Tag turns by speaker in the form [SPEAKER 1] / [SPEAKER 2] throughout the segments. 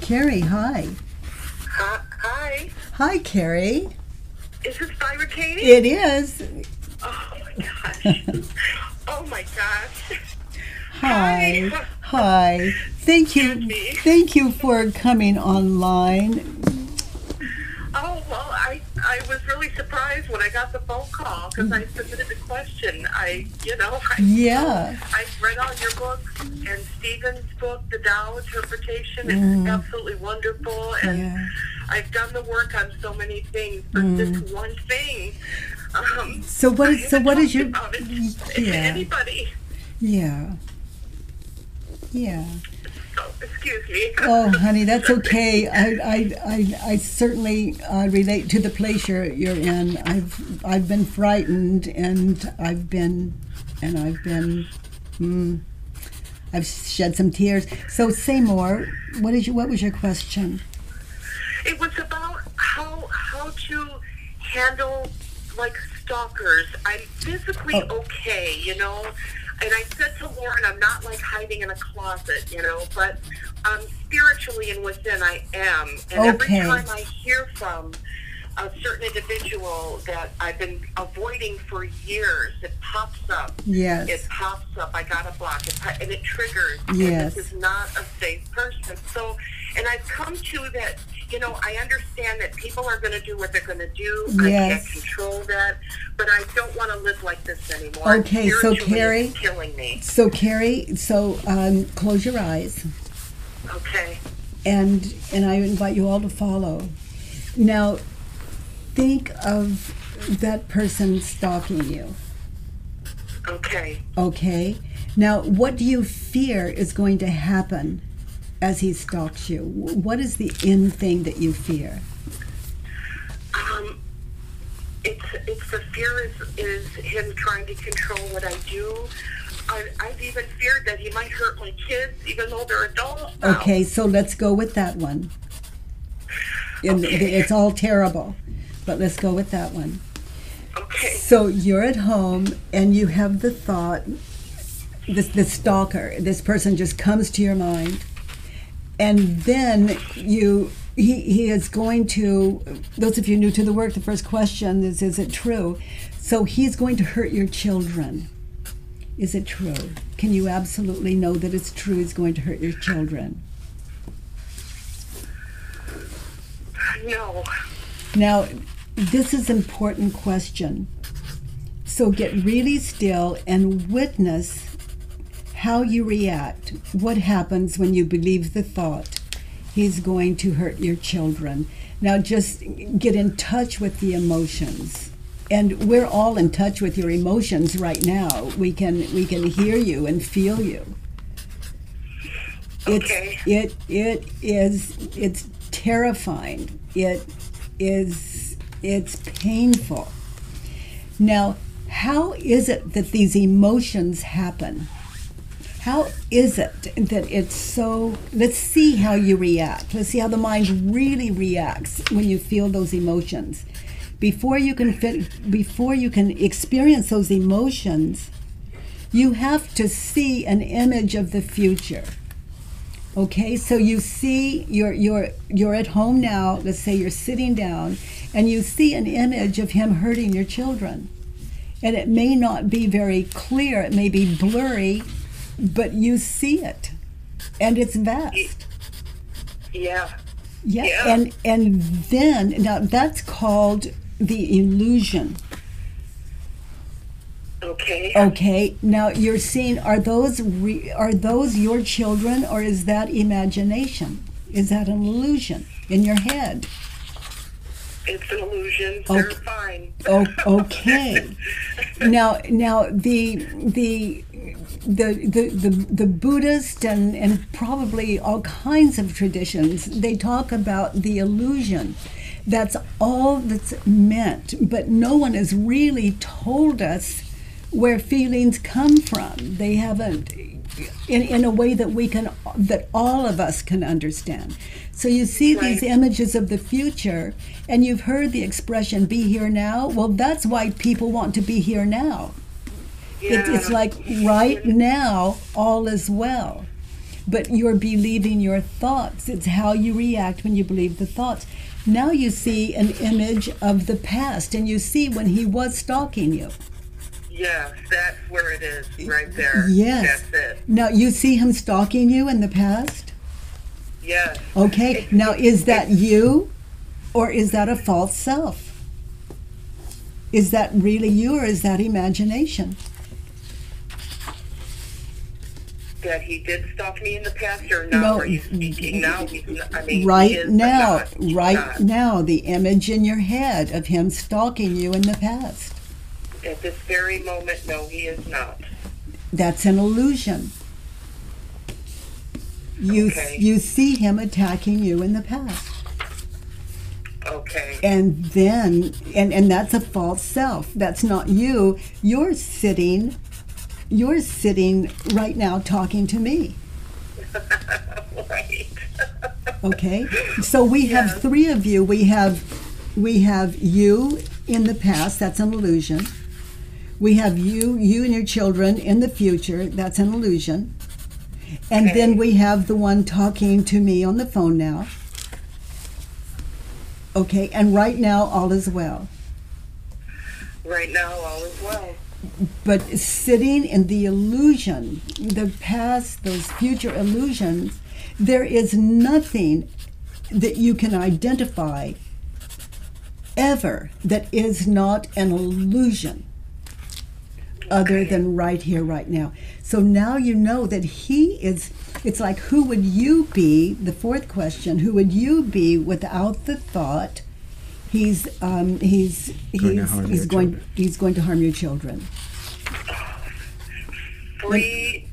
[SPEAKER 1] Carrie, hi.
[SPEAKER 2] Hi.
[SPEAKER 1] Hi, Carrie.
[SPEAKER 2] Is this Byron Katie?
[SPEAKER 1] It is.
[SPEAKER 2] Oh my gosh. Oh my gosh.
[SPEAKER 1] Hi. Hi. Thank you.
[SPEAKER 2] Excuse me.
[SPEAKER 1] Thank you for coming online.
[SPEAKER 2] Oh, well, I was really surprised when I got the phone call because I submitted the question.
[SPEAKER 1] Yeah.
[SPEAKER 2] I've read all your books and Stephen's book, The Tao Interpretation. It's absolutely wonderful. And
[SPEAKER 1] Yeah.
[SPEAKER 2] I've done the work on so many things, but this one thing,
[SPEAKER 1] So what is your
[SPEAKER 2] about it to
[SPEAKER 1] yeah.
[SPEAKER 2] anybody.
[SPEAKER 1] Yeah. Yeah.
[SPEAKER 2] So, excuse me.
[SPEAKER 1] Oh, honey, that's okay. I certainly relate to the place you're in. I've been frightened, and I've shed some tears. So say more. What was your question?
[SPEAKER 2] It was about how to handle like stalkers. I'm physically okay, And I said to Lauren, I'm not like hiding in a closet, but spiritually and within I am. And every time I hear from a certain individual that I've been avoiding for years, it pops up.
[SPEAKER 1] Yes.
[SPEAKER 2] It pops up. I got a block. And it triggers.
[SPEAKER 1] Yes.
[SPEAKER 2] And this is not a safe person. So, and I've come to that, I understand that people are going to do what they're going to do.
[SPEAKER 1] Yes.
[SPEAKER 2] I can't control that. But I don't want to live like this anymore.
[SPEAKER 1] Okay, so Carrie,
[SPEAKER 2] it's killing me.
[SPEAKER 1] So Carrie, close your eyes.
[SPEAKER 2] Okay.
[SPEAKER 1] And I invite you all to follow. Now, think of that person stalking you.
[SPEAKER 2] Okay.
[SPEAKER 1] Okay. Now, what do you fear is going to happen as he stalks you? What is the end thing that you fear?
[SPEAKER 2] It's the fear is him trying to control what I do. I've even feared that he might hurt my kids, even though they're adults now.
[SPEAKER 1] Okay, so let's go with that one.
[SPEAKER 2] Okay.
[SPEAKER 1] It's all terrible, but let's go with that one.
[SPEAKER 2] Okay.
[SPEAKER 1] So you're at home and you have the thought, this stalker, this person just comes to your mind, and then he is going to, those of you new to the work, the first question is it true? So he's going to hurt your children. Is it true? Can you absolutely know that it's true he's going to hurt your children?
[SPEAKER 2] No.
[SPEAKER 1] Now, this is an important question. So get really still and witness how you react. What happens when you believe the thought, he's going to hurt your children? Now just get in touch with the emotions. And we're all in touch with your emotions right now. We can hear you and feel you.
[SPEAKER 2] Okay.
[SPEAKER 1] It's terrifying. It's painful. Now, how is it that these emotions happen? How is it that it's so, let's see how you react. Let's see how the mind really reacts when you feel those emotions. Before you can experience those emotions, you have to see an image of the future. Okay, so you see you're at home now, let's say you're sitting down, and you see an image of him hurting your children. And it may not be very clear, it may be blurry, but you see it. And it's vast.
[SPEAKER 2] Yeah.
[SPEAKER 1] Yeah. And then, now that's called the illusion.
[SPEAKER 2] Okay.
[SPEAKER 1] Okay. Now you're seeing, are those your children, or is that imagination? Is that an illusion in your head?
[SPEAKER 2] It's an illusion. They're fine.
[SPEAKER 1] Okay. Now the Buddhist and probably all kinds of traditions, they talk about the illusion. That's all that's meant, but no one has really told us where feelings come from. They haven't, in a way that all of us can understand. So you see these images of the future, and you've heard the expression, be here now. Well, that's why people want to be here now.
[SPEAKER 2] Yeah.
[SPEAKER 1] It's like right now, all is well. but you're believing your thoughts. It's how you react when you believe the thoughts. Now you see an image of the past, and you see when he was stalking you.
[SPEAKER 2] Yes, that's where it is, right there.
[SPEAKER 1] Yes.
[SPEAKER 2] That's it.
[SPEAKER 1] Now you see him stalking you in the past?
[SPEAKER 2] Yes.
[SPEAKER 1] Okay, now is that you, or is that a false self? Is that really you, or is that imagination?
[SPEAKER 2] That he did stalk me in the past, or now?
[SPEAKER 1] No.
[SPEAKER 2] Are you speaking now? I mean,
[SPEAKER 1] Right
[SPEAKER 2] he is,
[SPEAKER 1] now,
[SPEAKER 2] but not.
[SPEAKER 1] right
[SPEAKER 2] Not.
[SPEAKER 1] now, the image in your head of him stalking you in the past.
[SPEAKER 2] At this very moment, no, he is not.
[SPEAKER 1] That's an illusion.
[SPEAKER 2] Okay.
[SPEAKER 1] You see him attacking you in the past.
[SPEAKER 2] Okay.
[SPEAKER 1] And then, and that's a false self. That's not you. You're sitting right now talking to me.
[SPEAKER 2] Right.
[SPEAKER 1] Okay? So we have
[SPEAKER 2] Yes.
[SPEAKER 1] three of you. We have you in the past, that's an illusion. We have you and your children in the future, that's an illusion. And
[SPEAKER 2] Okay.
[SPEAKER 1] then we have the one talking to me on the phone now. Okay, and right now all is well.
[SPEAKER 2] Right now, all is well.
[SPEAKER 1] But sitting in the illusion, the past, those future illusions, there is nothing that you can identify ever that is not an illusion other than right here, right now. So now you know that he is, it's like, who would you be, the fourth question, who would you be without the thought he's going to harm your children?
[SPEAKER 2] Free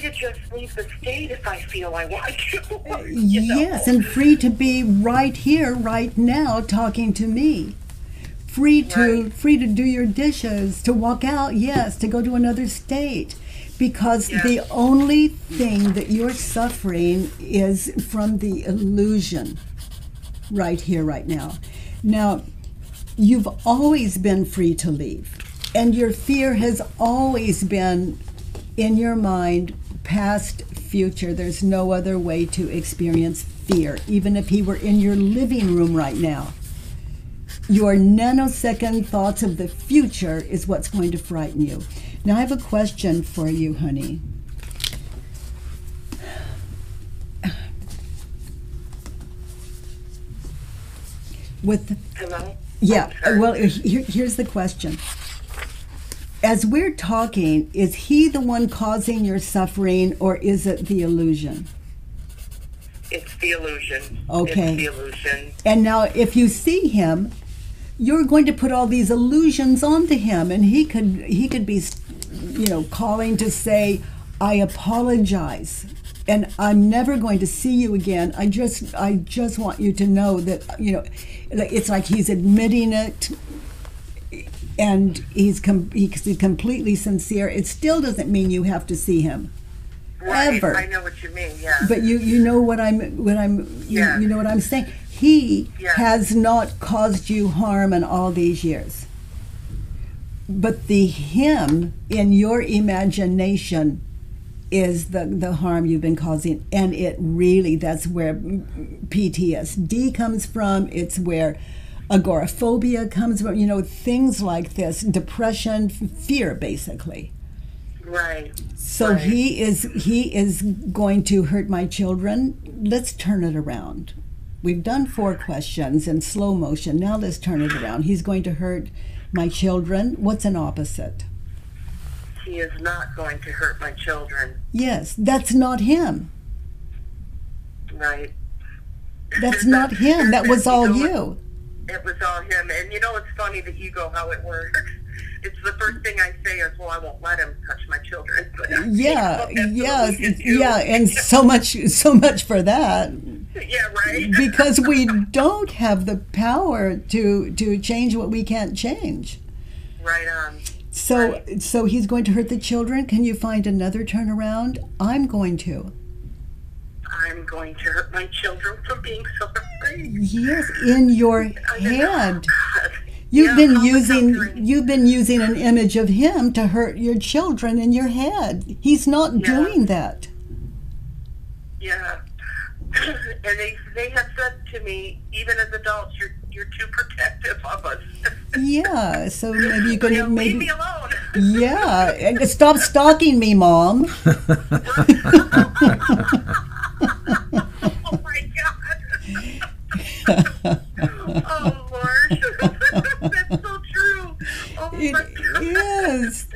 [SPEAKER 2] to just leave the state if I feel I want to. You know?
[SPEAKER 1] Yes, and free to be right here, right now, talking to me. Free to do your dishes, to walk out, yes, to go to another state. Because the only thing that you're suffering is from the illusion right here, right now. Now, you've always been free to leave. And your fear has always been in your mind, past, future. There's no other way to experience fear, even if he were in your living room right now. Your nanosecond thoughts of the future is what's going to frighten you. Now, I have a question for you, honey.
[SPEAKER 2] Hello?
[SPEAKER 1] Yeah,
[SPEAKER 2] I'm sorry.
[SPEAKER 1] well, here's the question. As we're talking, is he the one causing your suffering, or is it the illusion?
[SPEAKER 2] It's the illusion.
[SPEAKER 1] Okay.
[SPEAKER 2] It's the illusion.
[SPEAKER 1] And now, if you see him, you're going to put all these illusions onto him, and he could be, calling to say, "I apologize, and I'm never going to see you again. I just want you to know that, it's like he's admitting it, and he's completely sincere. It still doesn't mean you have to see him,
[SPEAKER 2] Right.
[SPEAKER 1] ever.
[SPEAKER 2] I know what you mean. Yeah.
[SPEAKER 1] But you know what I'm
[SPEAKER 2] Yeah.
[SPEAKER 1] you know what I'm saying. He
[SPEAKER 2] Yeah.
[SPEAKER 1] has not caused you harm in all these years. But the him in your imagination is the harm you've been causing, and it really, that's where PTSD comes from. It's where agoraphobia comes from, things like this, depression, fear, basically.
[SPEAKER 2] Right.
[SPEAKER 1] So
[SPEAKER 2] Right.
[SPEAKER 1] he is going to hurt my children. Let's turn it around. We've done 4 questions in slow motion. Now let's turn it around. He's going to hurt my children. What's an opposite?
[SPEAKER 2] He is not going to hurt my children.
[SPEAKER 1] Yes, that's not him.
[SPEAKER 2] Right.
[SPEAKER 1] That's not him. That was all
[SPEAKER 2] You know
[SPEAKER 1] you.
[SPEAKER 2] It was all him. And it's funny, the ego, how it works. It's the first thing I say is, well, I won't let him touch my children. But
[SPEAKER 1] Yeah,
[SPEAKER 2] absolutely do.
[SPEAKER 1] yeah, and so much for that.
[SPEAKER 2] Yeah, right.
[SPEAKER 1] Because we don't have the power to change what we can't change.
[SPEAKER 2] Right on.
[SPEAKER 1] So he's going to hurt the children. Can you find another turnaround? I'm going to.
[SPEAKER 2] I'm going to hurt my children from being so afraid.
[SPEAKER 1] Yes, in your head.
[SPEAKER 2] God.
[SPEAKER 1] You've been using an image of him to hurt your children in your head. He's not doing that.
[SPEAKER 2] Yeah. And they have said to me, even as adults, you're too protective of us.
[SPEAKER 1] Yeah, so maybe you could
[SPEAKER 2] leave me alone.
[SPEAKER 1] Yeah, and stop stalking me, Mom.
[SPEAKER 2] Oh my God. Oh Lord, that's so true. Oh my God.
[SPEAKER 1] Yes.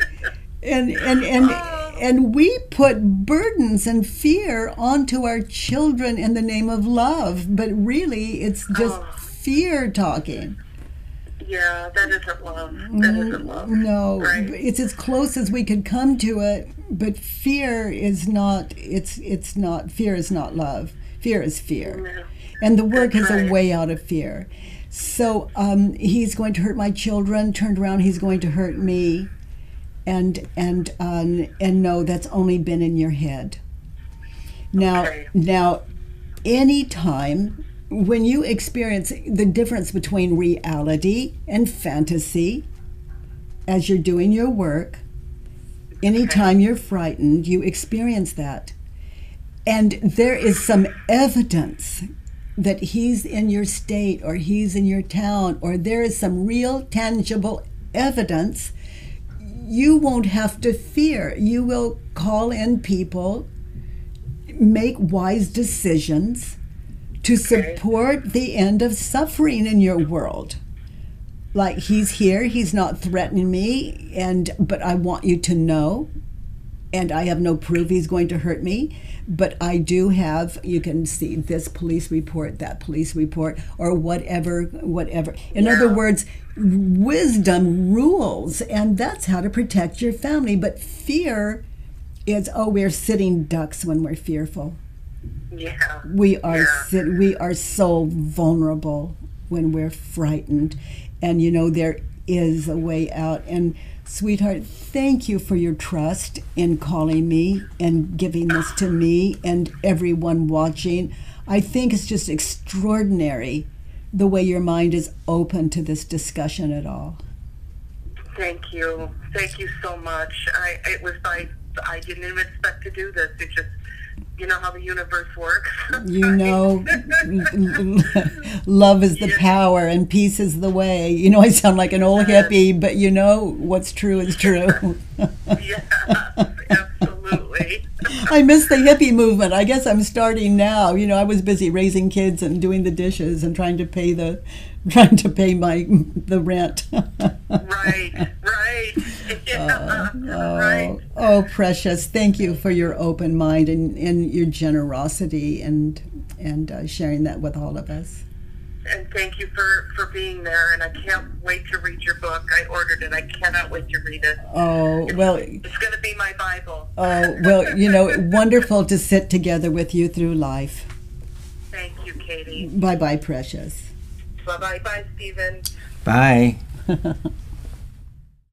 [SPEAKER 1] And we put burdens and fear onto our children in the name of love, but really it's just fear talking.
[SPEAKER 2] Yeah, that isn't love. That isn't love.
[SPEAKER 1] No,
[SPEAKER 2] right?
[SPEAKER 1] It's as close as we could come to it, but fear is not. It's not. Fear is not love. Fear is fear, and the work is a way out of fear. So he's going to hurt my children. Turned around, he's going to hurt me. And no, that's only been in your head. Now, anytime when you experience the difference between reality and fantasy, as you're doing your work, anytime you're frightened, you experience that, and there is some evidence that he's in your state or he's in your town, or there is some real tangible evidence. You won't have to fear. You will call in people, make wise decisions to support the end of suffering in your world. Like, he's here, he's not threatening me, but I want you to know, and I have no proof he's going to hurt me, but I do have, you can see this police report, that police report, or whatever. In other words, wisdom rules, and that's how to protect your family. But fear is, we're sitting ducks when we're fearful.
[SPEAKER 2] Yeah.
[SPEAKER 1] We are so vulnerable when we're frightened, and there is a way out. And sweetheart, thank you for your trust in calling me and giving this to me and everyone watching. I think it's just extraordinary the way your mind is open to this discussion at all.
[SPEAKER 2] Thank you. Thank you so much. I didn't even expect to do this. It just, you know how the universe works.
[SPEAKER 1] Love is the power and peace is the way. I sound like an old hippie, but what's true is true.
[SPEAKER 2] Yes, absolutely.
[SPEAKER 1] I miss the hippie movement. I guess I'm starting now. I was busy raising kids and doing the dishes and trying to pay the rent.
[SPEAKER 2] Right. Yeah, right.
[SPEAKER 1] Oh, precious. Thank you for your open mind and your generosity and sharing that with all of us.
[SPEAKER 2] And thank you for being there, and I can't wait to read your book. I ordered it. I cannot wait to read it. It's going to be my Bible.
[SPEAKER 1] Wonderful to sit together with you through life.
[SPEAKER 2] Thank you, Katie.
[SPEAKER 1] Bye-bye, precious.
[SPEAKER 2] Bye-bye. Bye, Stephen.
[SPEAKER 3] Bye.